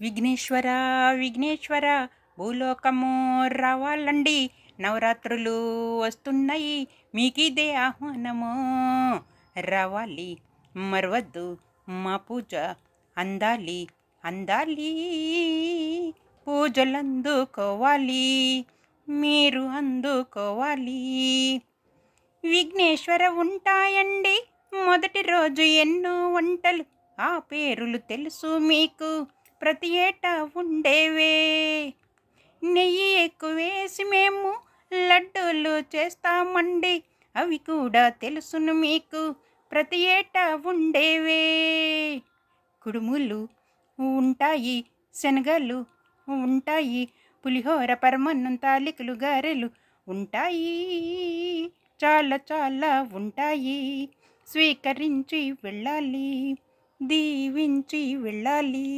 విఘ్నేశ్వర విఘ్నేశ్వర భూలోకము రావాలండి, నవరాత్రులు వస్తున్నాయి, మీకిదే ఆహ్వానము. రావాలి మరవద్దు మా పూజ, అందాలి అందాలి, పూజలందుకోవాలి, మీరు అందుకోవాలి. విఘ్నేశ్వర ఉంటాయండి మొదటి రోజు ఎన్నో వంటలు, ఆ పేరులు తెలుసు మీకు, ప్రతి ఏటా ఉండేవే. నెయ్యి ఎక్కువేసి మేము లడ్డూలు చేస్తామండి, అవి కూడా తెలుసును మీకు, ప్రతి ఏటా ఉండేవే. కుడుములు ఉంటాయి, శనగలు ఉంటాయి, పులిహోర పరమన్నం తాలికలు గారెలు ఉంటాయి, చాలా చాలా ఉంటాయి. స్వీకరించి వెళ్ళాలి, దీవించి వెళ్ళాలి.